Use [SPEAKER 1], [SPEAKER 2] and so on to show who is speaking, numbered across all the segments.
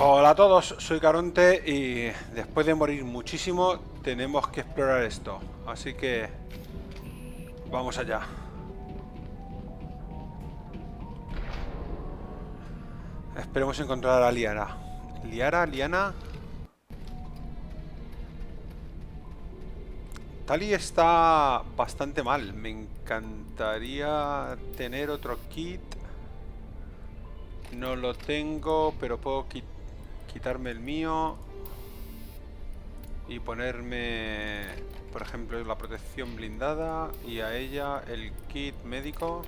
[SPEAKER 1] Hola a todos, soy Caronte y después de morir muchísimo tenemos que explorar esto, así que vamos allá. Esperemos encontrar a Liara. Liana. Tali está bastante mal, me encantaría tener otro kit. No lo tengo, pero puedo quitarme el mío y ponerme, por ejemplo, la protección blindada y a ella el kit médico.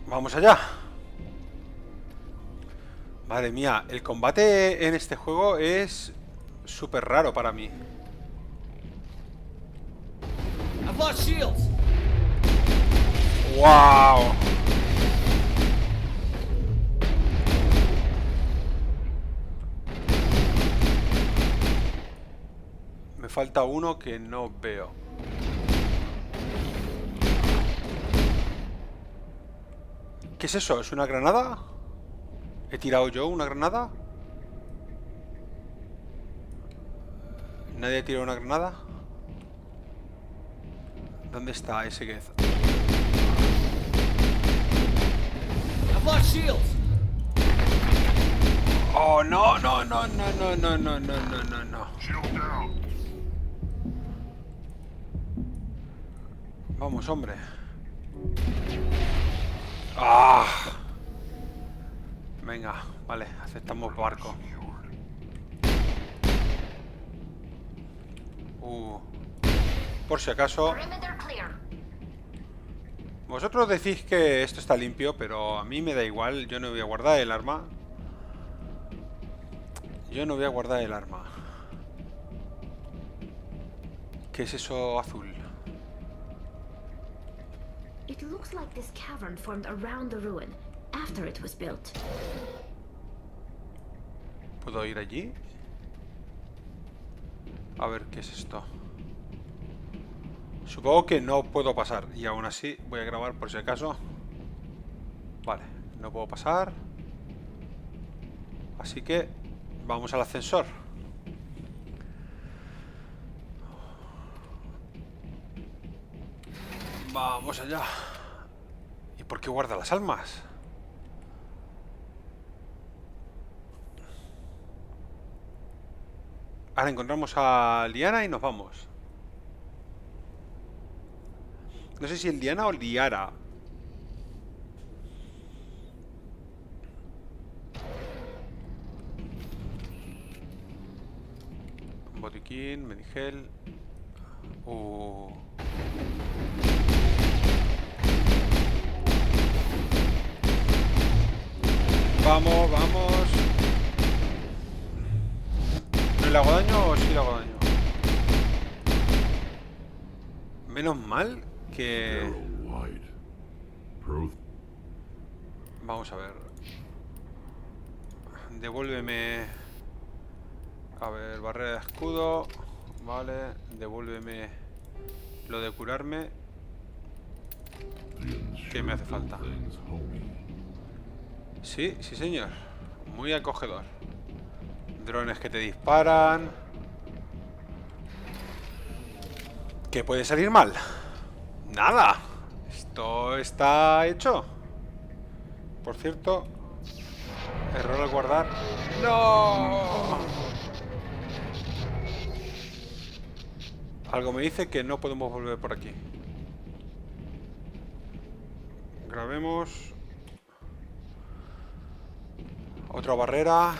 [SPEAKER 1] ¡Vamos allá! Madre mía, el combate en este juego es súper raro para mí. ¡Wow! Me falta uno que no veo. ¿Qué es eso? ¿Es una granada? ¿He tirado yo una granada? ¿Nadie ha tirado una granada? ¿Dónde está ese que es? Oh, no. Vamos, hombre. ¡Ah! Venga, vale, aceptamos barco. Por si acaso. Vosotros decís que esto está limpio, pero a mí me da igual. Yo no voy a guardar el arma. ¿Qué es eso azul?
[SPEAKER 2] It looks like this cavern formed around the ruin after it was built.
[SPEAKER 1] ¿Puedo ir allí? A ver, ¿qué es esto? Supongo que no puedo pasar y aún así voy a grabar por si acaso. Vale, no puedo pasar. Así que vamos al ascensor. Vamos allá. ¿Y por qué guarda las almas? Ahora encontramos a Liana y nos vamos. No sé si es Liana o Liara. Botiquín, medigel. Vamos. ¿No le hago daño o sí le hago daño? Menos mal que... Vamos a ver. Devuélveme... A ver, barrera de escudo. Vale, devuélveme lo de curarme. ¿Qué me hace falta? Sí, señor. Muy acogedor. Drones que te disparan. ¿Qué puede salir mal? Nada. Esto está hecho. Por cierto, error al guardar. ¡No! Algo me dice que no podemos volver por aquí. Grabemos. Otra barrera.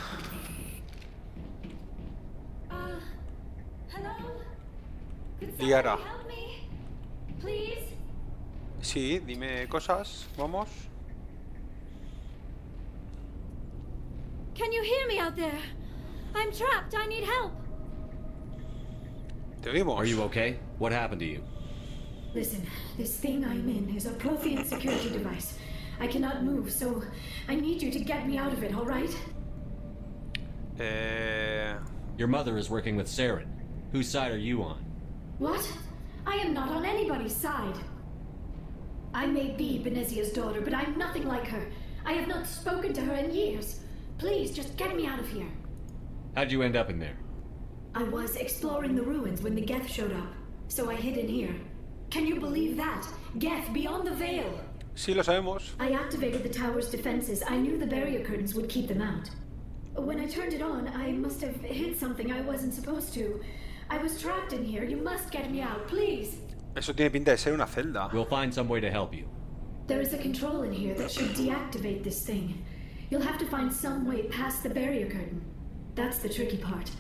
[SPEAKER 1] Liara. Sí, dime cosas. Vamos.
[SPEAKER 3] Can you hear me out there? I'm trapped. I need help.
[SPEAKER 1] Te oímos.
[SPEAKER 4] Are you okay? What happened to you?
[SPEAKER 5] Listen, this thing I'm in is a Prothean security device. I cannot move, so I need you to get me out of it, all right?
[SPEAKER 4] Your mother is working with Saren. Whose side are you on?
[SPEAKER 5] What? I am not on anybody's side. I may be Benezia's daughter, but I'm nothing like her. I have not spoken to her in years. Please, just get me out of here.
[SPEAKER 4] How'd you end up in there?
[SPEAKER 5] I was exploring the ruins when the Geth showed up, so I hid in here. Can you believe that? Geth beyond the veil.
[SPEAKER 1] Sí, lo sabemos.
[SPEAKER 5] I activated the tower's defenses. I knew the barrier curtains would keep them out. When I turned it on, I must have hit something I wasn't supposed to. I was trapped in here. You must get me out, please.
[SPEAKER 1] Eso tiene pinta de ser una celda.
[SPEAKER 4] We'll find some way to help you.
[SPEAKER 5] There is a control in here that should deactivate this thing. You'll have to find some way past the barrier curtain. That's the tricky part.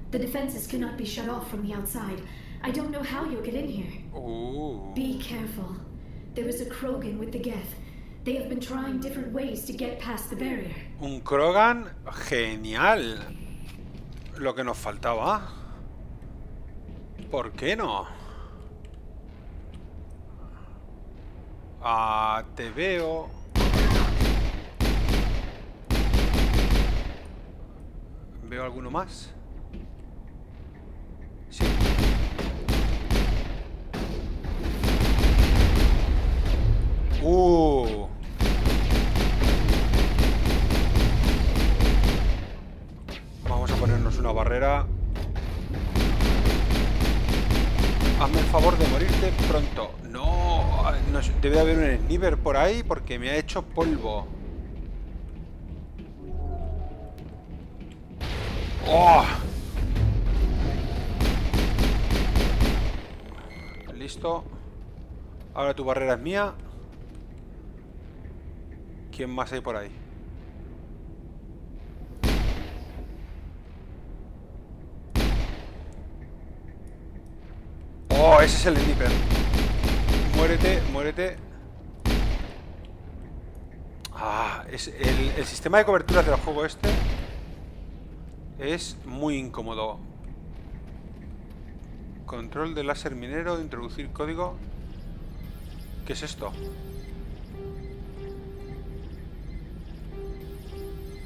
[SPEAKER 5] The defenses cannot be shut off from the outside. I don't know how you'll get in here.
[SPEAKER 1] Ooh.
[SPEAKER 5] Be careful. There is a Krogan with the Geth. They have been trying different ways to get past the barrier.
[SPEAKER 1] Un Krogan genial. Lo que nos faltaba. ¿Por qué no? Ah, te veo. ¿Veo alguno más? Sí. Vamos a ponernos una barrera. Hazme el favor de morirte pronto. No, debe de haber un sniper por ahí porque me ha hecho polvo. ¡Oh! Listo. Ahora tu barrera es mía. ¿Quién más hay por ahí? Oh, ese es el sniper. Muérete, muérete. Ah, es el sistema de cobertura del juego este es muy incómodo. Control de láser minero, introducir código. ¿Qué es esto?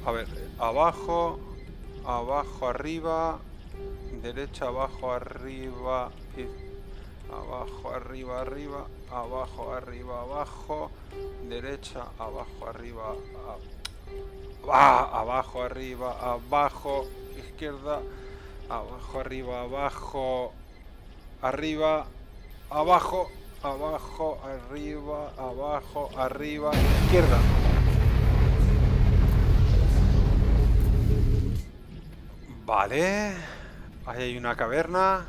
[SPEAKER 1] A ver, abajo, abajo, arriba, derecha, abajo, arriba, abajo, arriba, arriba, abajo, arriba, abajo, derecha, abajo, arriba, abajo, arriba, abajo, izquierda, abajo, arriba, abajo, arriba, abajo, abajo, arriba, abajo, arriba, izquierda. Vale, ahí hay una caverna.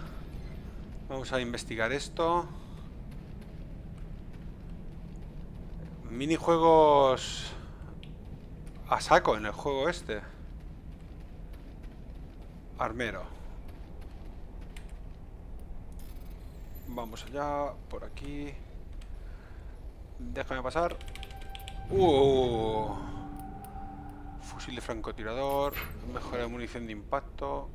[SPEAKER 1] Vamos a investigar esto. Minijuegos a saco en el juego este. Armero. Vamos allá, por aquí. Déjame pasar. Fusil de francotirador. Mejora de munición de impacto.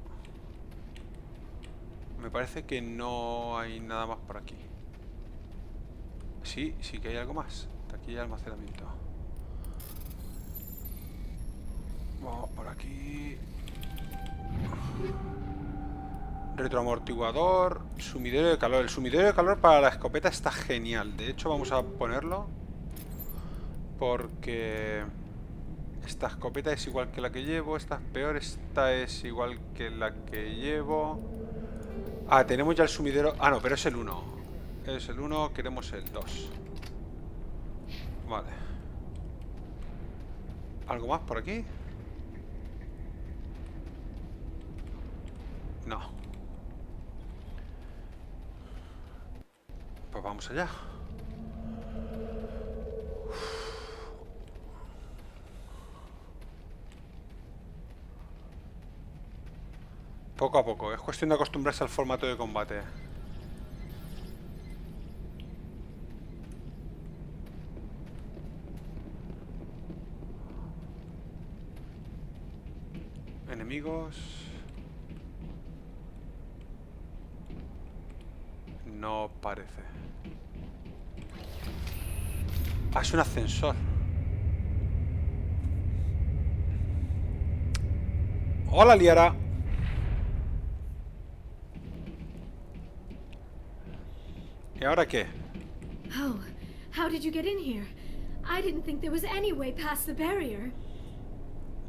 [SPEAKER 1] Me parece que no hay nada más por aquí. Sí, sí que hay algo más. Aquí hay almacenamiento. Vamos por aquí. Retroamortiguador. Sumidero de calor. El sumidero de calor para la escopeta está genial. De hecho, vamos a ponerlo. Porque esta escopeta es igual que la que llevo. Esta es peor. Esta es igual que la que llevo. Ah, tenemos ya el sumidero. Ah, no, pero es el 1. Es el 1, queremos el 2. Vale. ¿Algo más por aquí? No. Pues vamos allá. Poco a poco, es cuestión de acostumbrarse al formato de combate. Enemigos. No parece. Ah, es un ascensor. Hola, Liara. ¿Y ahora qué?
[SPEAKER 3] Oh, how did you get in here? I didn't think there was any way past the barrier.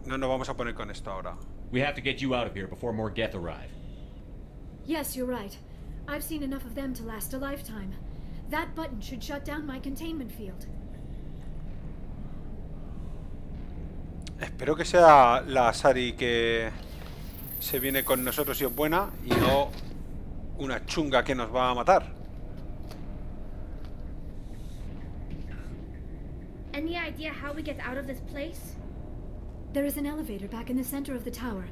[SPEAKER 1] No nos vamos a poner con esto ahora.
[SPEAKER 4] We have to get you out of here before more Geth arrive.
[SPEAKER 3] Yes, you're right. I've seen enough of them to last a lifetime. That button should shut down my containment field.
[SPEAKER 1] Espero que sea la Sari que se viene con nosotros y es buena y no una chunga que nos va a matar.
[SPEAKER 2] Any idea how we get out of this place?
[SPEAKER 3] There is an elevator back in the center of the tower.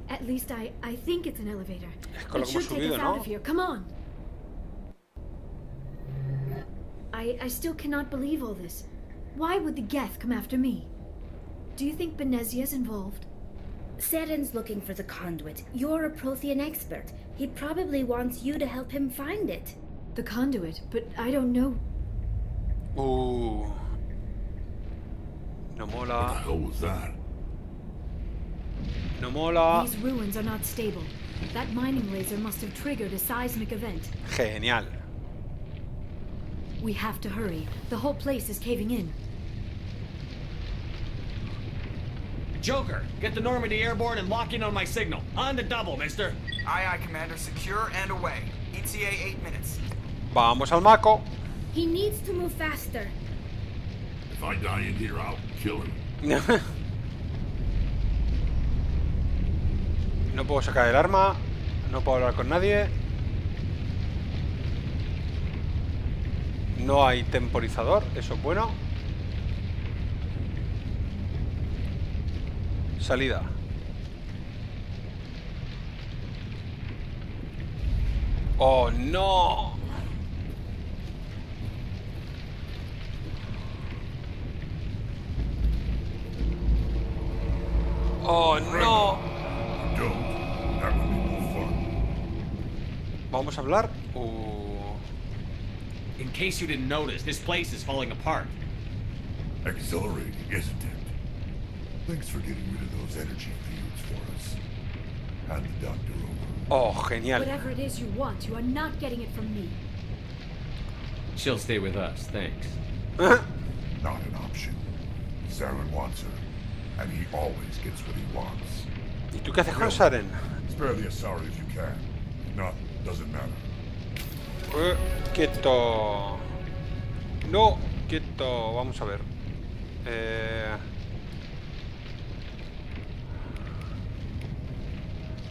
[SPEAKER 3] At least I think it's an elevator.
[SPEAKER 1] Es con lo
[SPEAKER 3] It
[SPEAKER 1] que hemos
[SPEAKER 3] should take
[SPEAKER 1] subido,
[SPEAKER 3] us
[SPEAKER 1] ¿no?
[SPEAKER 3] out of here. Come on. I still cannot believe all this. Why would the Geth come after me? Do you think Benezia's involved?
[SPEAKER 2] Seren's looking for the conduit. You're a Prothean expert. He probably wants you to help him find it.
[SPEAKER 3] The conduit, but I don't know.
[SPEAKER 1] No
[SPEAKER 6] What the
[SPEAKER 1] mola.
[SPEAKER 6] hell was that?
[SPEAKER 1] No mola.
[SPEAKER 3] These ruins are not stable. That mining laser must have triggered a seismic event.
[SPEAKER 1] Genial.
[SPEAKER 3] We have to hurry. The whole place is caving in.
[SPEAKER 4] Joker, get the Normandy airborne and lock in on my signal. On the double, mister.
[SPEAKER 7] Aye, aye, Commander. Secure and away. ETA 8 minutes.
[SPEAKER 1] Vamos al maco.
[SPEAKER 2] He needs to move faster.
[SPEAKER 6] If I die in here, I'll kill him.
[SPEAKER 1] No puedo sacar el arma. No puedo hablar con nadie. No hay temporizador. Eso es bueno. Salida. ¡Oh, no! ¡Oh, no!
[SPEAKER 6] Don't. That would be more fun.
[SPEAKER 1] ¿Vamos a hablar?
[SPEAKER 4] In case you didn't notice, this place is falling apart.
[SPEAKER 6] Exhilarating, isn't it? Thanks for getting rid of those energy fields for us. Hand the doctor over.
[SPEAKER 1] Oh, genial.
[SPEAKER 3] Whatever it is you want, you are not getting it from me.
[SPEAKER 4] She'll stay with us, thanks.
[SPEAKER 6] Not an option. Saren wants her, and he always gets what he wants.
[SPEAKER 1] ¿Y tú qué haces con Saren?
[SPEAKER 6] Spare the Asari if you can. If not, doesn't matter.
[SPEAKER 1] Quieto. No, quieto. Vamos a ver.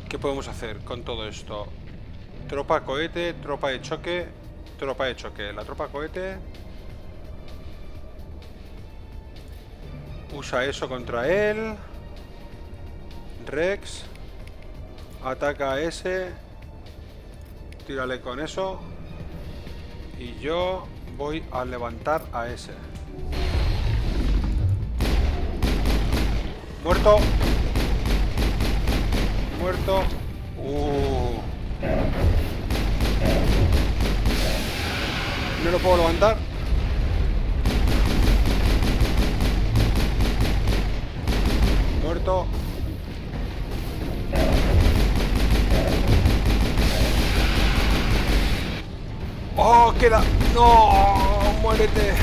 [SPEAKER 1] ¿Qué podemos hacer con todo esto? Tropa cohete, tropa de choque, tropa de choque. La tropa cohete usa eso contra él. Rex ataca a ese. Tírale con eso. Y yo voy a levantar a ese. Muerto. Muerto. No lo puedo levantar. Muerto. ¡Oh, queda! ¡No! ¡Muérete!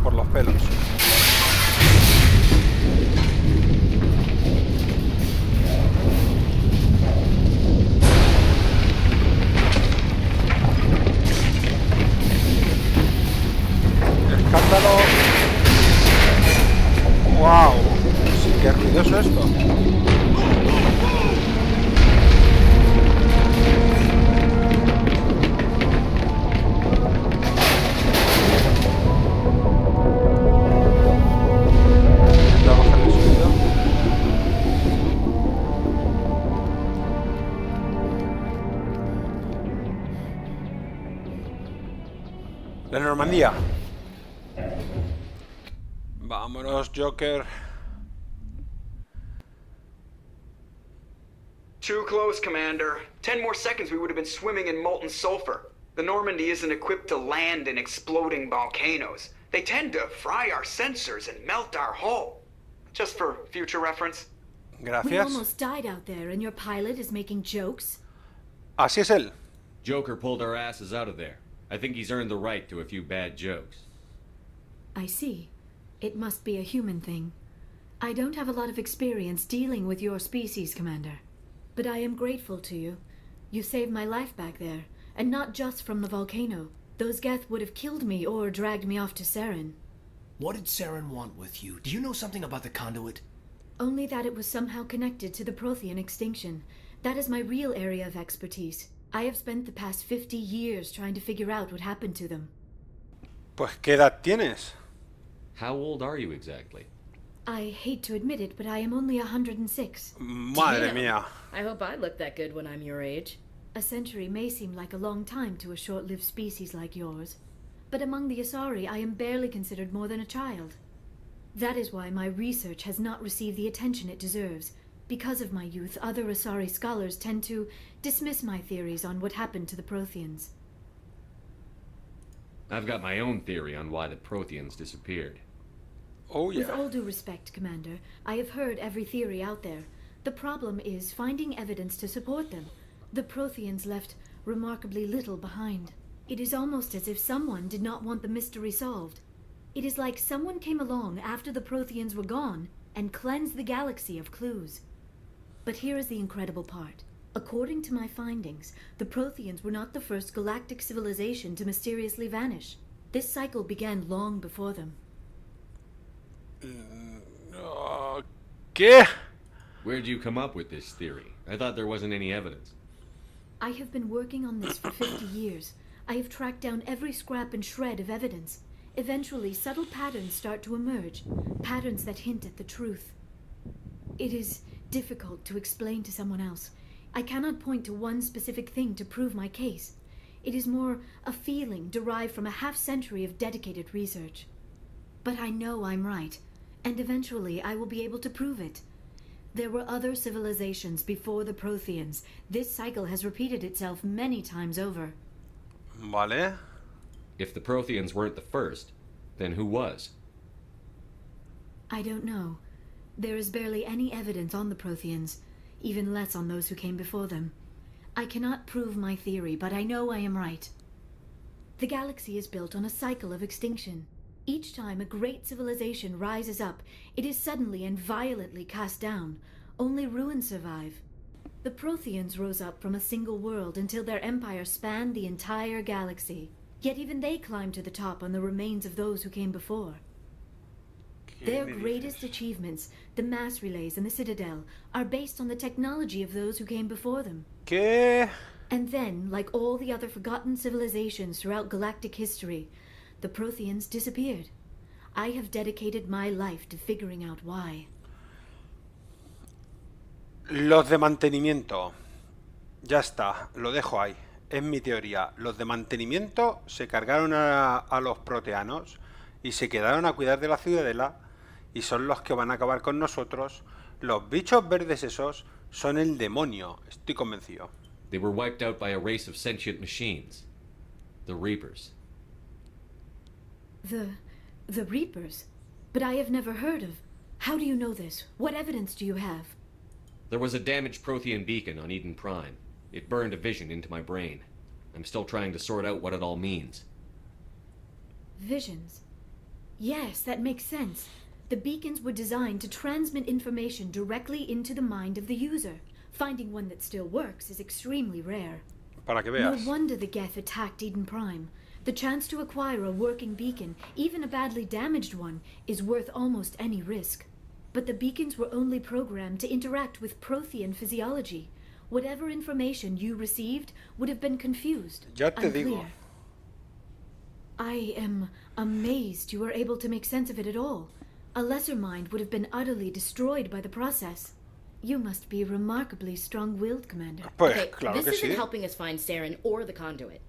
[SPEAKER 1] Por los pelos. Escándalo. ¡Wow! Sí, qué ruidoso esto. Voy a bajar el sonido. La Normandía. Vámonos, Joker.
[SPEAKER 7] Too close, Commander. 10 more seconds we would have been swimming in molten sulfur. The Normandy isn't equipped to land in exploding volcanoes. They tend to fry our sensors and melt our hull. Just for future reference.
[SPEAKER 5] We
[SPEAKER 1] Gracias.
[SPEAKER 5] almost died out there, and your pilot is making jokes?
[SPEAKER 1] Así es él.
[SPEAKER 4] Joker pulled our asses out of there. I think he's earned the right to a few bad jokes.
[SPEAKER 5] I see. It must be a human thing. I don't have a lot of experience dealing with your species, Commander. But I am grateful to you. You saved my life back there, and not just from the volcano. Those Geth would have killed me or dragged me off to Saren.
[SPEAKER 8] What did Saren want with you? Do you know something about the conduit?
[SPEAKER 5] Only that it was somehow connected to the Prothean extinction. That is my real area of expertise. I have spent the past 50 years trying to figure out what happened to them.
[SPEAKER 1] Pues, ¿qué edad tienes?
[SPEAKER 4] How old are you exactly?
[SPEAKER 5] I hate to admit it, but I am only 106.
[SPEAKER 1] Madre
[SPEAKER 9] Damn.
[SPEAKER 1] mía.
[SPEAKER 9] I hope I look that good when I'm your age.
[SPEAKER 5] A century may seem like a long time to a short-lived species like yours, but among the Asari I am barely considered more than a child. That is why my research has not received the attention it deserves. Because of my youth, other Asari scholars tend to dismiss my theories on what happened to the Protheans.
[SPEAKER 4] I've got my own theory on why the Protheans disappeared.
[SPEAKER 1] Oh,
[SPEAKER 5] With
[SPEAKER 1] yeah.
[SPEAKER 5] all due respect, Commander, I have heard every theory out there. The problem is finding evidence to support them. The Protheans left remarkably little behind. It is almost as if someone did not want the mystery solved. It is like someone came along after the Protheans were gone and cleansed the galaxy of clues. But here is the incredible part. According to my findings, the Protheans were not the first galactic civilization to mysteriously vanish. This cycle began long before them.
[SPEAKER 1] ¿Qué?
[SPEAKER 4] Where'd you come up with this theory? I thought there wasn't any evidence.
[SPEAKER 5] I have been working on this for 50 years. I have tracked down every scrap and shred of evidence. Eventually, subtle patterns start to emerge, patterns that hint at the truth. It is difficult to explain to someone else. I cannot point to one specific thing to prove my case. It is more a feeling derived from a half-century of dedicated research. But I know I'm right, and eventually I will be able to prove it. There were other civilizations before the Protheans. This cycle has repeated itself many times over.
[SPEAKER 1] Vale.
[SPEAKER 4] If the Protheans weren't the first, then who was?
[SPEAKER 5] I don't know. There is barely any evidence on the Protheans, even less on those who came before them. I cannot prove my theory, but I know I am right. The galaxy is built on a cycle of extinction. Each time a great civilization rises up, it is suddenly and violently cast down. Only ruins survive. The Protheans rose up from a single world until their empire spanned the entire galaxy. Yet even they climbed to the top on the remains of those who came before. Their greatest achievements, the mass relays and the Citadel, are based on the technology of those who came before them.
[SPEAKER 1] ¿Qué?
[SPEAKER 5] And then, like all the other forgotten civilizations throughout galactic history, the Protheans disappeared. I have dedicated my life to figuring out why.
[SPEAKER 1] Los de mantenimiento. Ya está, lo dejo ahí. Es mi teoría. Los de mantenimiento se cargaron a los proteanos y se quedaron a cuidar de la ciudadela y son los que van a acabar con nosotros. Los bichos verdes esos son el demonio, estoy convencido.
[SPEAKER 4] They were wiped out by a race of sentient machines. The Reapers.
[SPEAKER 5] The Reapers? But I have never heard of. How do you know this? What evidence do you have?
[SPEAKER 4] There was a damaged Prothean beacon on Eden Prime. It burned a vision into my brain. I'm still trying to sort out what it all means.
[SPEAKER 5] Visions. Yes, that makes sense. The beacons were designed to transmit information directly into the mind of the user. Finding one that still works is extremely rare.
[SPEAKER 1] Para que
[SPEAKER 5] No
[SPEAKER 1] veas.
[SPEAKER 5] wonder the Geth attacked Eden Prime. The chance to acquire a working beacon, even a badly damaged one, is worth almost any risk. But the beacons were only programmed to interact with Prothean physiology. Whatever information you received would have been confused,
[SPEAKER 1] Ya te digo.
[SPEAKER 5] unclear. I am amazed you were able to make sense of it at all. A lesser mind would have been utterly destroyed by the process. You must be remarkably strong-willed, Commander.
[SPEAKER 1] Pues
[SPEAKER 9] Okay,
[SPEAKER 1] claro
[SPEAKER 9] this
[SPEAKER 1] que
[SPEAKER 9] isn't
[SPEAKER 1] sí.
[SPEAKER 9] helping us find Saren or the conduit.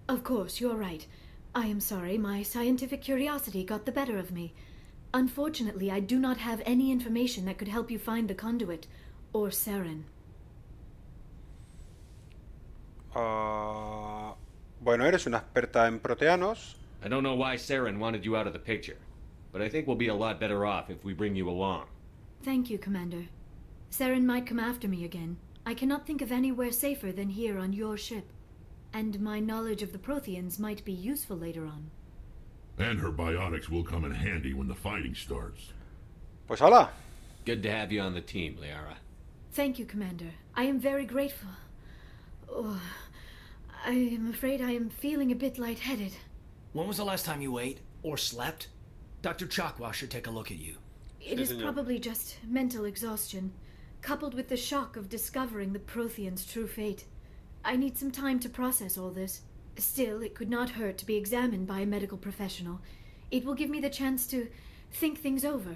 [SPEAKER 5] Of course, you're right. I am sorry, my scientific curiosity got the better of me. Unfortunately, I do not have any information that could help you find the conduit, or Saren.
[SPEAKER 1] Bueno, eres una experta en proteanos.
[SPEAKER 4] I don't know why Saren wanted you out of the picture, but I think we'll be a lot better off if we bring you along.
[SPEAKER 5] Thank you, Commander.
[SPEAKER 3] Saren might come after me again. I cannot think of anywhere safer than here on your ship. And my knowledge of the Protheans might be useful later on.
[SPEAKER 6] And her biotics will come in handy when the fighting starts.
[SPEAKER 1] Pues hala.
[SPEAKER 4] Good to have you on the team, Liara.
[SPEAKER 3] Thank you, Commander. I am very grateful. Oh, I am afraid I am feeling a bit lightheaded.
[SPEAKER 8] When was the last time you ate? Or slept? Dr. Chakwa should take a look at you.
[SPEAKER 3] It is probably just mental exhaustion, coupled with the shock of discovering the Protheans' true fate. I need some time to process all this. Still, it could not hurt to be examined by a medical professional. It will give me the chance to think things over.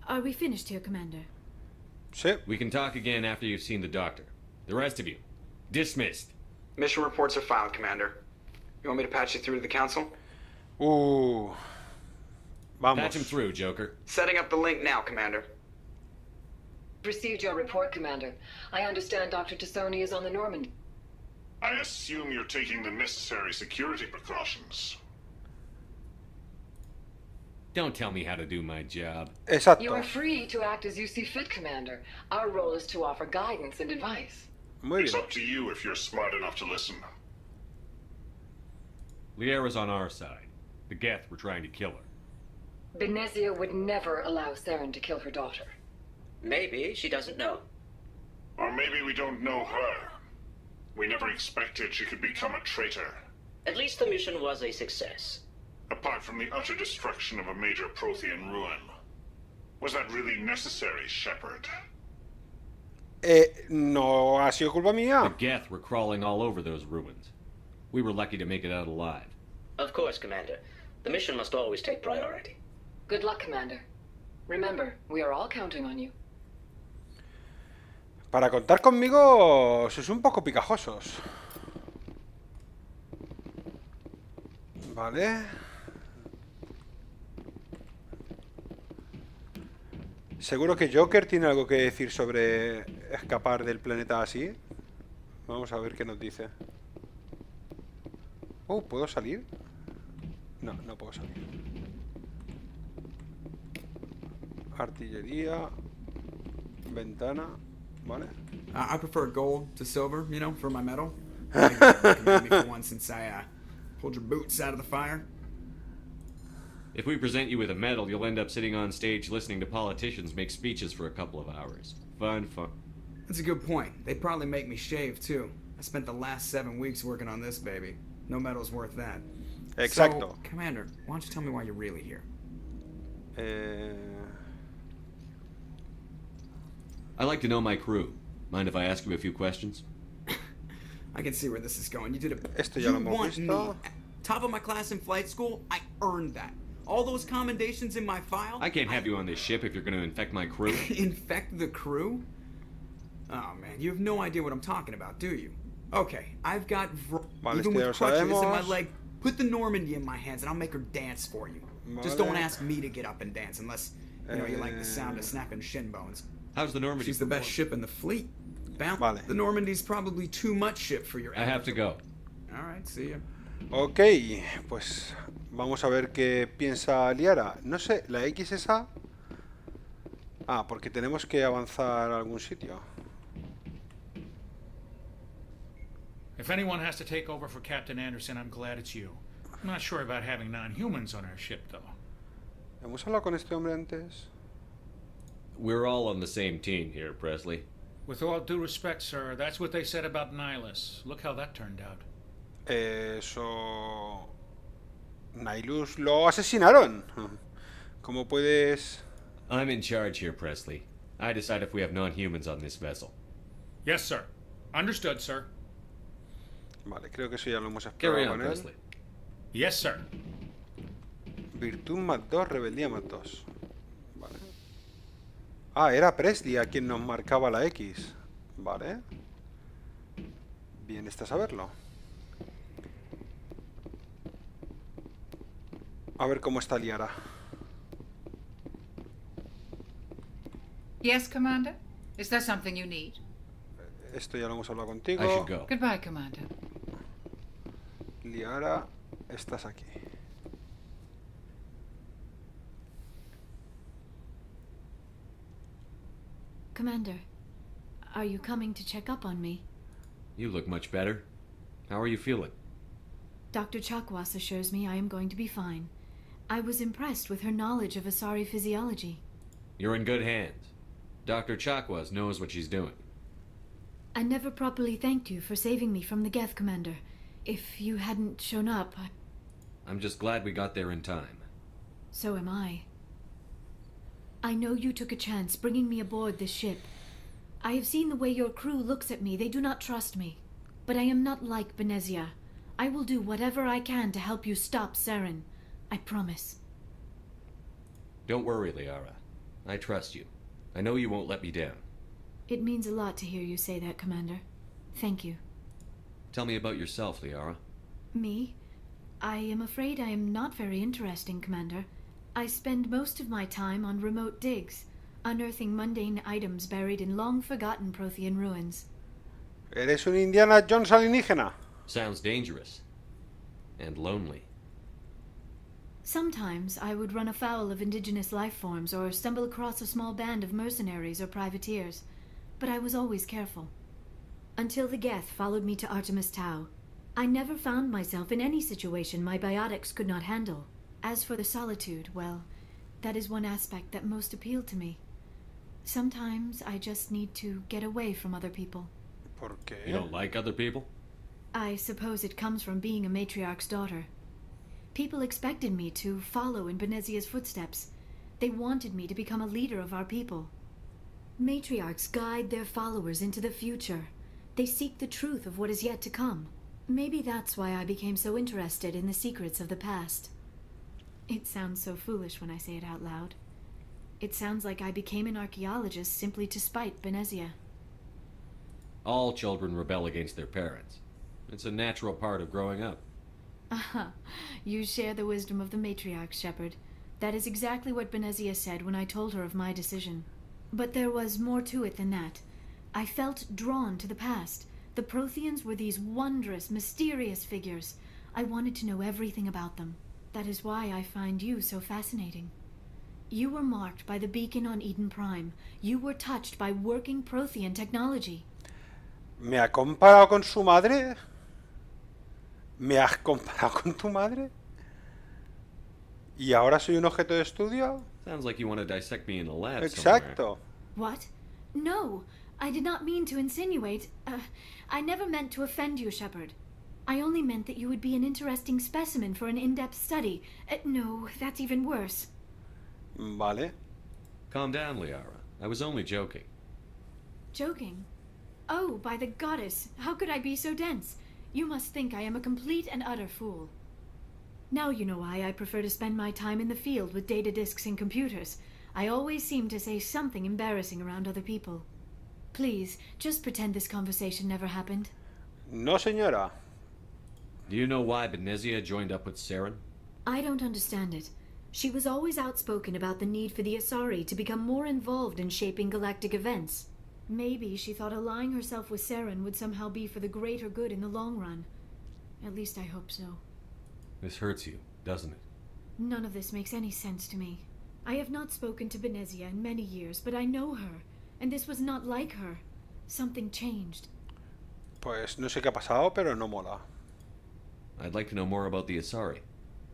[SPEAKER 3] Are we finished here, Commander?
[SPEAKER 1] Sí.
[SPEAKER 4] We can talk again after you've seen the doctor. The rest of you, dismissed.
[SPEAKER 7] Mission reports are filed, Commander. You want me to patch you through to the Council?
[SPEAKER 1] Vamos.
[SPEAKER 4] Patch him through, Joker.
[SPEAKER 7] Setting up the link now, Commander.
[SPEAKER 10] Received your report, Commander. I understand Dr. Tassoni is on the Normandy.
[SPEAKER 11] I assume you're taking the necessary security precautions.
[SPEAKER 4] Don't tell me how to do my job.
[SPEAKER 1] Exacto.
[SPEAKER 10] You are free to act as you see fit, Commander. Our role is to offer guidance and advice.
[SPEAKER 1] Muy
[SPEAKER 11] It's
[SPEAKER 1] bien.
[SPEAKER 11] up to you if you're smart enough to listen.
[SPEAKER 4] Liara's on our side. The Geth were trying to kill her.
[SPEAKER 10] Benezia would never allow Saren to kill her daughter.
[SPEAKER 12] Maybe she doesn't know.
[SPEAKER 11] Or maybe we don't know her. We never expected she could become a traitor.
[SPEAKER 12] At least the mission was a success.
[SPEAKER 11] Apart from the utter destruction of a major Prothean ruin. Was that really necessary, Shepard?
[SPEAKER 1] No ha sido culpa
[SPEAKER 4] The
[SPEAKER 1] mía.
[SPEAKER 4] Geth were crawling all over those ruins. We were lucky to make it out alive.
[SPEAKER 12] Of course, Commander. The mission must always take priority.
[SPEAKER 10] Good luck, Commander. Remember, we are all counting on you.
[SPEAKER 1] Para contar conmigo, sois un poco picajosos. Vale. Seguro que Joker tiene algo que decir sobre escapar del planeta así. Vamos a ver qué nos dice. Oh, ¿puedo salir? No, no puedo salir. Artillería. Ventana. Vale.
[SPEAKER 13] I prefer gold to silver, you know, for my medal. Maybe you can commend me for one since I pulled your boots out of the fire.
[SPEAKER 4] If we present you with a medal, you'll end up sitting on stage listening to politicians make speeches for a couple of hours. Fun.
[SPEAKER 13] That's a good point. They'd probably make me shave, too. I spent the last 7 weeks working on this baby. No medal's worth that.
[SPEAKER 1] Exacto.
[SPEAKER 13] So, Commander, why don't you tell me why you're really here?
[SPEAKER 4] I like to know my crew. Mind if I ask you a few questions?
[SPEAKER 13] I can see where this is going. You did a...
[SPEAKER 1] Esto ya lo
[SPEAKER 13] You
[SPEAKER 1] hemos
[SPEAKER 13] want me
[SPEAKER 1] visto.
[SPEAKER 13] top of my class in flight school? I earned that. All those commendations in my file?
[SPEAKER 4] I can't have you on this ship if you're going to infect my crew.
[SPEAKER 13] Infect the crew? Oh man, you have no idea what I'm talking about, do you? Okay, I've got
[SPEAKER 1] Vale,
[SPEAKER 13] even
[SPEAKER 1] esto ya
[SPEAKER 13] with
[SPEAKER 1] lo
[SPEAKER 13] crutches in my
[SPEAKER 1] sabemos.
[SPEAKER 13] leg. Put the Normandy in my hands and I'll make her dance for you. Just
[SPEAKER 1] Vale.
[SPEAKER 13] don't ask me to get up and dance unless you like the sound of snapping shin bones.
[SPEAKER 4] How's the Normandy?
[SPEAKER 13] She's the best ship in the fleet.
[SPEAKER 1] Vale.
[SPEAKER 13] The Normandy's probably too much ship for your
[SPEAKER 4] I have to go.
[SPEAKER 13] Alright, see ya.
[SPEAKER 1] Ok, pues vamos a ver qué piensa Liara. No sé, la X esa... Ah, porque tenemos que avanzar a algún sitio.
[SPEAKER 14] If anyone has to take over for Captain Anderson, I'm glad it's you. I'm not sure about having non-humans on our ship, though.
[SPEAKER 1] ¿Hemos hablado con este hombre antes?
[SPEAKER 4] We're all on the same team here, Presley.
[SPEAKER 14] With all due respect, sir, that's what they said about Nihilus. Look how that turned out.
[SPEAKER 1] Eso... Nihilus lo asesinaron. ¿Cómo puedes...?
[SPEAKER 4] I'm in charge here, Presley. I decide if we have non-humans on this vessel.
[SPEAKER 14] Yes, sir. Understood, sir.
[SPEAKER 1] Vale, creo que eso ya lo hemos
[SPEAKER 4] Carry
[SPEAKER 1] explorado
[SPEAKER 4] on,
[SPEAKER 1] con él.
[SPEAKER 4] Presley.
[SPEAKER 14] Yes, sir.
[SPEAKER 1] Virtud más 2, rebeldía más 2. Vale. Ah, era Presley a quien nos marcaba la X. Vale. Bien está saberlo. A ver cómo está Liara.
[SPEAKER 15] Yes, Commander? Is there something you need?
[SPEAKER 1] Esto ya lo hemos hablado contigo.
[SPEAKER 4] I should go.
[SPEAKER 15] Goodbye, Commander.
[SPEAKER 1] Liara, estás aquí.
[SPEAKER 3] Commander, Are you coming to check up on me?
[SPEAKER 4] You look much better. How are you feeling?
[SPEAKER 3] Dr. Chakwas assures me I am going to be fine. I was impressed with her knowledge of Asari physiology.
[SPEAKER 4] You're in good hands. Dr. Chakwas knows what she's doing.
[SPEAKER 3] I never properly thanked you for saving me from the Geth, Commander. If you hadn't shown up,
[SPEAKER 4] I'm just glad we got there in time.
[SPEAKER 3] So am I. I know you took a chance bringing me aboard this ship. I have seen the way your crew looks at me. They do not trust me. But I am not like Benezia. I will do whatever I can to help you stop Saren. I promise.
[SPEAKER 4] Don't worry, Liara. I trust you. I know you won't let me down.
[SPEAKER 3] It means a lot to hear you say that, Commander. Thank you.
[SPEAKER 4] Tell me about yourself, Liara.
[SPEAKER 3] Me? I am afraid I am not very interesting, Commander. I spend most of my time on remote digs, unearthing mundane items buried in long-forgotten Prothean ruins.
[SPEAKER 1] ¿Eres un Indiana Jones alienígena?
[SPEAKER 4] Sounds dangerous. And lonely.
[SPEAKER 3] Sometimes I would run afoul of indigenous life forms or stumble across a small band of mercenaries or privateers, but I was always careful. Until the Geth followed me to Artemis Tau, I never found myself in any situation my biotics could not handle. As for the solitude, well, that is one aspect that most appealed to me. Sometimes I just need to get away from other people.
[SPEAKER 1] ¿Por qué?
[SPEAKER 4] You don't like other people?
[SPEAKER 3] I suppose it comes from being a matriarch's daughter. People expected me to follow in Benezia's footsteps. They wanted me to become a leader of our people. Matriarchs guide their followers into the future. They seek the truth of what is yet to come. Maybe that's why I became so interested in the secrets of the past. It sounds so foolish when I say it out loud. It sounds like I became an archaeologist simply to spite Benezia.
[SPEAKER 4] All children rebel against their parents. It's a natural part of growing up.
[SPEAKER 3] Aha, you share the wisdom of the matriarch, Shepard. That is exactly what Benezia said when I told her of my decision. But there was more to it than that. I felt drawn to the past. The Protheans were these wondrous, mysterious figures. I wanted to know everything about them. That is why I find you so fascinating. You were marked by the beacon on Eden Prime. You were touched by working Prothean technology.
[SPEAKER 1] ¿Me ha comparado con su madre? ¿Me has comparado con tu madre? ¿Y ahora soy un objeto de estudio?
[SPEAKER 4] Sounds like you want to dissect me in a lab
[SPEAKER 1] Exacto.
[SPEAKER 4] somewhere.
[SPEAKER 3] What? No, I did not mean to insinuate. I never meant to offend you, Shepard. I only meant that you would be an interesting specimen for an in-depth study. No, that's even worse.
[SPEAKER 1] Vale.
[SPEAKER 4] Calm down, Liara. I was only joking.
[SPEAKER 3] Joking? Oh, by the goddess, how could I be so dense? You must think I am a complete and utter fool. Now you know why I prefer to spend my time in the field with data disks and computers. I always seem to say something embarrassing around other people. Please, just pretend this conversation never happened.
[SPEAKER 1] No, señora.
[SPEAKER 4] Do you know why Benezia joined up with Saren?
[SPEAKER 3] I don't understand it. She was always outspoken about the need for the Asari to become more involved in shaping galactic events. Maybe she thought allying herself with Saren would somehow be for the greater good in the long run. At least I hope so.
[SPEAKER 4] This hurts you, doesn't it?
[SPEAKER 3] None of this makes any sense to me. I have not spoken to Benezia in many years, but I know her, and this was not like her. Something changed.
[SPEAKER 1] Pues no sé qué ha pasado, pero no mola.
[SPEAKER 4] I'd like to know more about the Asari.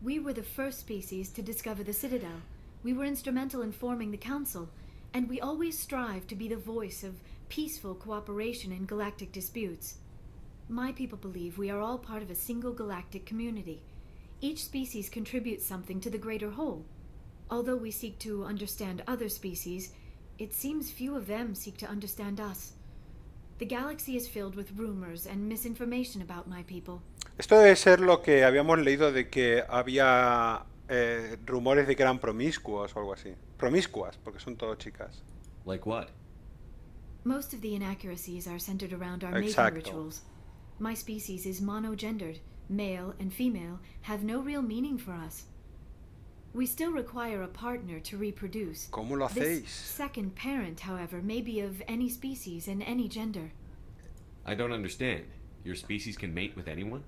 [SPEAKER 3] We were the first species to discover the Citadel. We were instrumental in forming the Council, and we always strive to be the voice of peaceful cooperation in galactic disputes. My people believe we are all part of a single galactic community. Each species contributes something to the greater whole. Although we seek to understand other species, it seems few of them seek to understand us. The galaxy is filled with rumors and misinformation about my people.
[SPEAKER 1] Esto debe ser lo que habíamos leído de que había rumores de que eran promiscuos o algo así. Promiscuas, porque son todo chicas.
[SPEAKER 4] Like what?
[SPEAKER 3] Most of the inaccuracies are centered around our
[SPEAKER 1] Exacto.
[SPEAKER 3] mating rituals. My species is monogendered. Male and female have no real meaning for us. We still require a partner to reproduce.
[SPEAKER 1] ¿Cómo lo
[SPEAKER 3] This
[SPEAKER 1] hacéis?
[SPEAKER 3] second parent, however, may be of any species and any gender.
[SPEAKER 4] I don't understand. Your species can mate with anyone?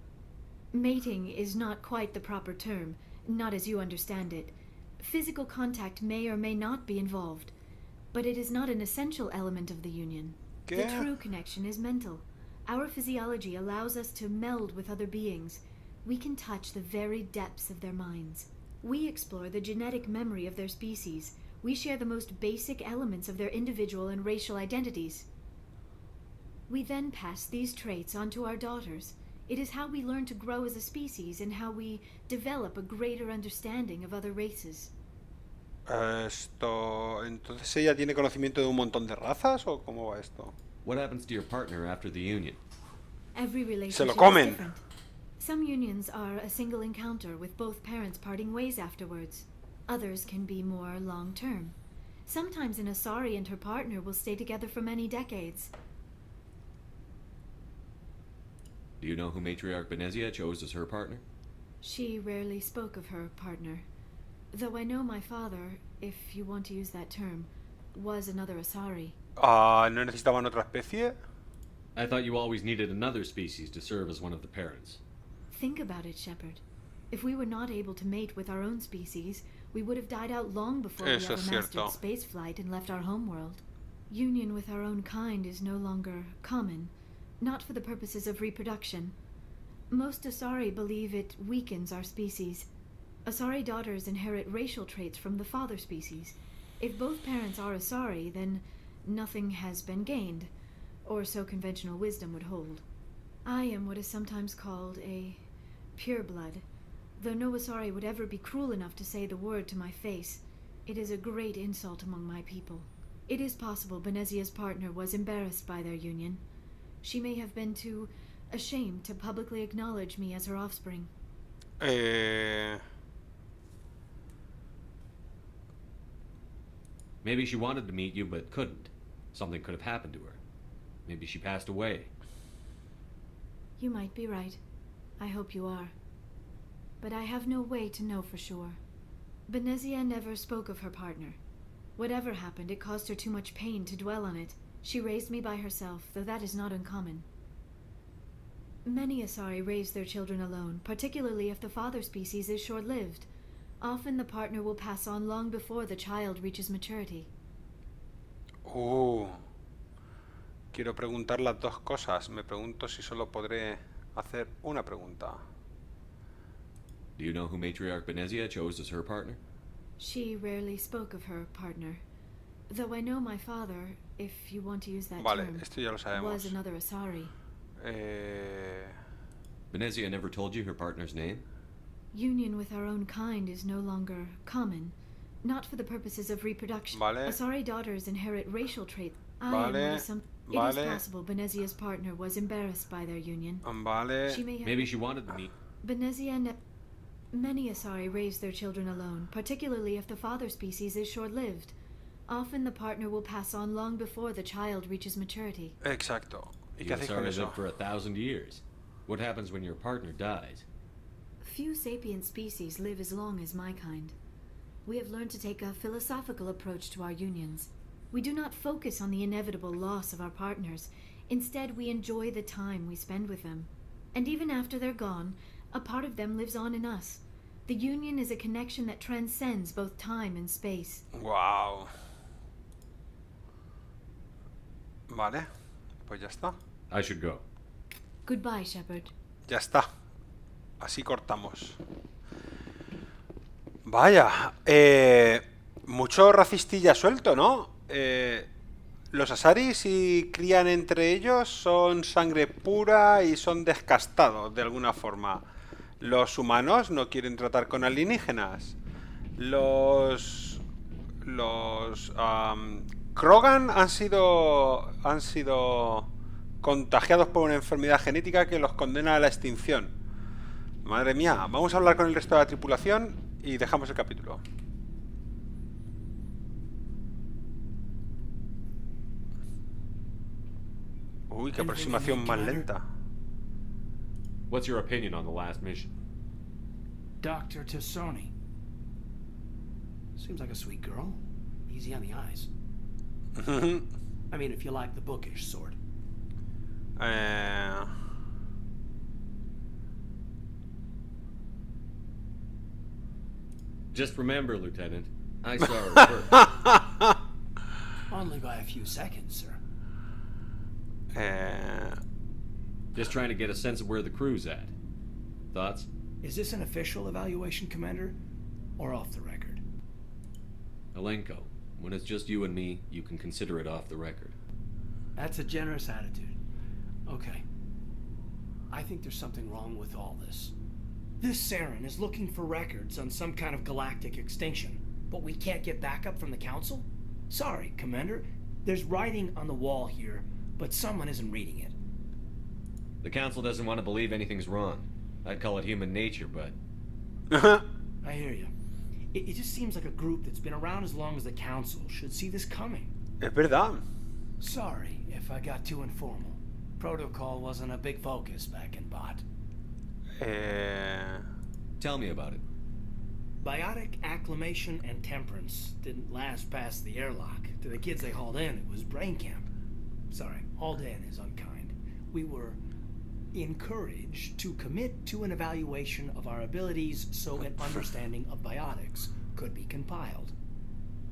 [SPEAKER 3] Mating is not quite the proper term, not as you understand it. Physical contact may or may not be involved, but it is not an essential element of the union. The true connection is mental. Our physiology allows us to meld with other beings. We can touch the very depths of their minds. We explore the genetic memory of their species. We share the most basic elements of their individual and racial identities. We then pass these traits on to our daughters. It is how we learn to grow as a species and how we develop a greater understanding of other races.
[SPEAKER 1] Entonces ella tiene conocimiento de un montón de razas o cómo va esto?
[SPEAKER 4] What happens to your partner after the union?
[SPEAKER 3] Every
[SPEAKER 1] Se
[SPEAKER 3] relationship
[SPEAKER 1] lo
[SPEAKER 3] is
[SPEAKER 1] comen.
[SPEAKER 3] different. Some unions are a single encounter with both parents parting ways afterwards. Others can be more long-term. Sometimes an Asari and her partner will stay together for many decades.
[SPEAKER 4] Do you know who Matriarch Benezia chose as her partner?
[SPEAKER 3] She rarely spoke of her partner. Though I know my father, if you want to use that term, was another Asari.
[SPEAKER 1] ¿No necesitaban otra especie?
[SPEAKER 4] I thought you always needed another species to serve as one of the parents.
[SPEAKER 3] Think about it, Shepard. If we were not able to mate with our own species, we would have died out long before we
[SPEAKER 1] Eso
[SPEAKER 3] ever
[SPEAKER 1] es
[SPEAKER 3] mastered
[SPEAKER 1] cierto.
[SPEAKER 3] spaceflight and left our homeworld. Union with our own kind is no longer common, not for the purposes of reproduction. Most Asari believe it weakens our species. Asari daughters inherit racial traits from the father species. If both parents are Asari, then nothing has been gained, or so conventional wisdom would hold. I am what is sometimes called a pureblood. Though no Asari would ever be cruel enough to say the word to my face, it is a great insult among my people. It is possible Benezia's partner was embarrassed by their union. She may have been too ashamed to publicly acknowledge me as her offspring.
[SPEAKER 4] Maybe she wanted to meet you but couldn't. Something could have happened to her. Maybe she passed away.
[SPEAKER 3] You might be right. I hope you are. But I have no way to know for sure. Benezia never spoke of her partner. Whatever happened, it caused her too much pain to dwell on it. She raised me by herself, though that is not uncommon. Many Asari raise their children alone, particularly if the father species is short-lived. Often the partner will pass on long before the child reaches maturity.
[SPEAKER 1] Quiero preguntar las dos cosas. Me pregunto si solo podré hacer una pregunta.
[SPEAKER 4] Do you know who Matriarch Benezia chose as her partner?
[SPEAKER 3] She rarely spoke of her partner. Though I know my father, if you want to use that
[SPEAKER 1] Vale,
[SPEAKER 3] term,
[SPEAKER 1] esto ya lo sabemos.
[SPEAKER 3] was another Asari.
[SPEAKER 4] Benezia never told you her partner's name?
[SPEAKER 3] Union with our own kind is no longer common, not for the purposes of reproduction.
[SPEAKER 1] Vale.
[SPEAKER 3] Asari daughters inherit racial traits.
[SPEAKER 1] Vale.
[SPEAKER 3] It is possible Benezia's partner was embarrassed by their union.
[SPEAKER 1] Vale.
[SPEAKER 3] She may have
[SPEAKER 4] Maybe she wanted to meet.
[SPEAKER 3] Many Asari raise their children alone, particularly if the father species is short-lived. Often the partner will pass on long before the child reaches maturity.
[SPEAKER 1] Exacto. ¿Y
[SPEAKER 4] You
[SPEAKER 1] qué hacéis con
[SPEAKER 4] Asari
[SPEAKER 1] eso?
[SPEAKER 4] live for 1,000 years. What happens when your partner dies?
[SPEAKER 3] Few sapient species live as long as my kind. We have learned to take a philosophical approach to our unions. We do not focus on the inevitable loss of our partners. Instead, we enjoy the time we spend with them. And even after they're gone, a part of them lives on in us. The union is a connection that transcends both time and space.
[SPEAKER 1] Wow. Vale, pues ya está.
[SPEAKER 4] I should go.
[SPEAKER 3] Goodbye, Shepard.
[SPEAKER 1] Ya está. Así cortamos. Vaya, mucho racistilla suelto, ¿no? Los Asari, si crían entre ellos, son sangre pura y son descastados de alguna forma. Los humanos no quieren tratar con alienígenas. Los Krogan han sido contagiados por una enfermedad genética que los condena a la extinción. Madre mía, vamos a hablar con el resto de la tripulación y dejamos el capítulo. Uy, qué aproximación más lenta.
[SPEAKER 4] What's your opinion on the last mission?
[SPEAKER 8] Dr. Tassoni. Seems like a sweet girl. Easy on the eyes. I mean, if you like the bookish sort.
[SPEAKER 4] Just remember, Lieutenant, I saw her first.
[SPEAKER 8] Only by a few seconds, sir.
[SPEAKER 4] Just trying to get a sense of where the crew's at. Thoughts?
[SPEAKER 8] Is this an official evaluation, Commander? Or off the record?
[SPEAKER 4] Alenko, when it's just you and me, you can consider it off the record.
[SPEAKER 8] That's a generous attitude. Okay. I think there's something wrong with all this. This Saren is looking for records on some kind of galactic extinction, but we can't get backup from the Council? Sorry, Commander. There's writing on the wall here, but someone isn't reading it.
[SPEAKER 4] The Council doesn't want to believe anything's wrong. I'd call it human nature, but...
[SPEAKER 8] I hear you. It just seems like a group that's been around as long as the Council should see this coming.
[SPEAKER 1] Es verdad.
[SPEAKER 8] Sorry if I got too informal. Protocol wasn't a big focus back in Bot.
[SPEAKER 4] Tell me about it.
[SPEAKER 8] Biotic acclimation and temperance didn't last past the airlock. To the kids they hauled in, it was brain camp. Sorry, hauled in is unkind. We were encouraged to commit to an evaluation of our abilities so an understanding of biotics could be compiled.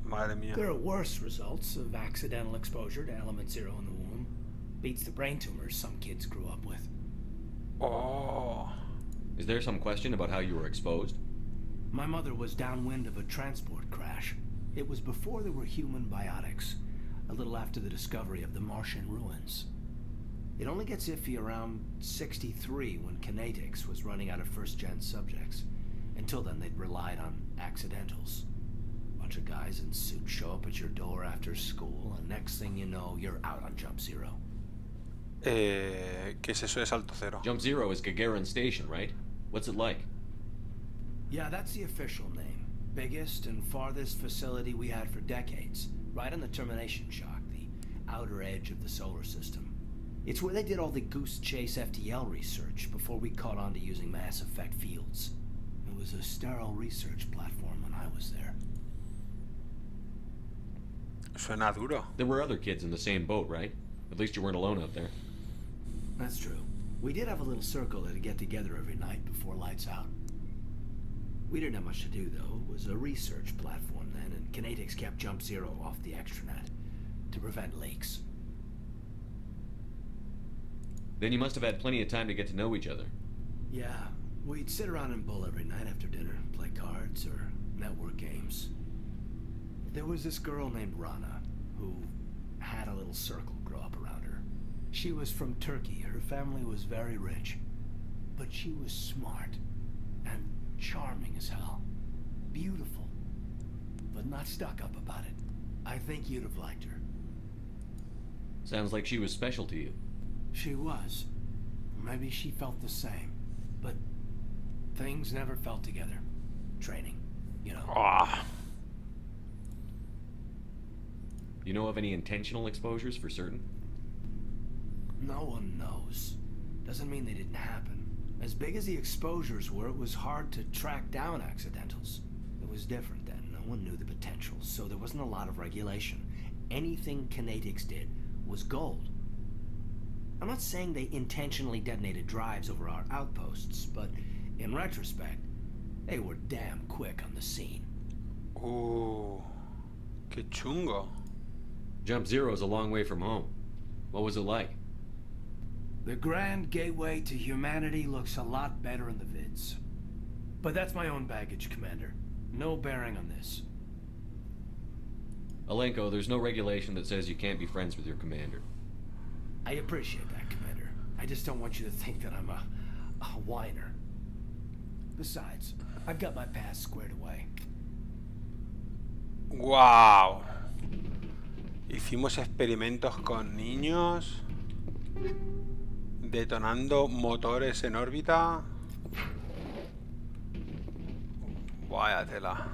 [SPEAKER 1] Madre mía.
[SPEAKER 8] There are worse results of accidental exposure to element 0 in the womb. Beats the brain tumors some kids grew up with.
[SPEAKER 1] Oh.
[SPEAKER 4] Is there some question about how you were exposed?
[SPEAKER 8] My mother was downwind of a transport crash. It was before there were human biotics, a little after the discovery of the Martian ruins. It only gets iffy around 63 when Kinetics was running out of first-gen subjects. Until then, they'd relied on accidentals. Bunch of guys in suits show up at your door after school, and next thing you know, you're out on Jump Zero.
[SPEAKER 1] ¿Qué es eso de Salto Cero?
[SPEAKER 4] Jump Zero is Gagarin Station, right? What's it like?
[SPEAKER 8] Yeah, that's the official name. Biggest and farthest facility we had for decades. Right on the termination shock, the outer edge of the solar system. It's where they did all the Goose Chase FTL research before we caught on to using mass effect fields. It was a sterile research platform when I was there.
[SPEAKER 1] Suena duro.
[SPEAKER 4] There were other kids in the same boat, right? At least you weren't alone out there.
[SPEAKER 8] That's true. We did have a little circle that'd get together every night before lights out. We didn't have much to do, though. It was a research platform then, and Kinetics kept Jump Zero off the extranet to prevent leaks.
[SPEAKER 4] Then you must have had plenty of time to get to know each other.
[SPEAKER 8] Yeah, we'd sit around and bull every night after dinner, play cards or network games. There was this girl named Rana, who had a little circle grow up around her. She was from Turkey. Her family was very rich. But she was smart and charming as hell. Beautiful. But not stuck up about it. I think you'd have liked her.
[SPEAKER 4] Sounds like she was special to you.
[SPEAKER 8] She was. Maybe she felt the same. But things never felt together. Training, you know.
[SPEAKER 1] Ah.
[SPEAKER 4] You know of any intentional exposures for certain?
[SPEAKER 8] No one knows. Doesn't mean they didn't happen. As big as the exposures were, it was hard to track down accidentals. It was different then. No one knew the potential, so there wasn't a lot of regulation. Anything Kinetics did was gold. I'm not saying they intentionally detonated drives over our outposts, but in retrospect, they were damn quick on the scene.
[SPEAKER 1] Qué chungo.
[SPEAKER 4] Jump Zero's a long way from home. What was it like?
[SPEAKER 8] The grand gateway to humanity looks a lot better in the vids. But that's my own baggage, Commander. No bearing on this.
[SPEAKER 4] Alenko, there's no regulation that says you can't be friends with your commander.
[SPEAKER 8] I appreciate that, Commander. I just don't want you to think that I'm a whiner. Besides, I've got my past squared away.
[SPEAKER 1] Wow. Hicimos experimentos con niños, detonando motores en órbita. Vaya tela.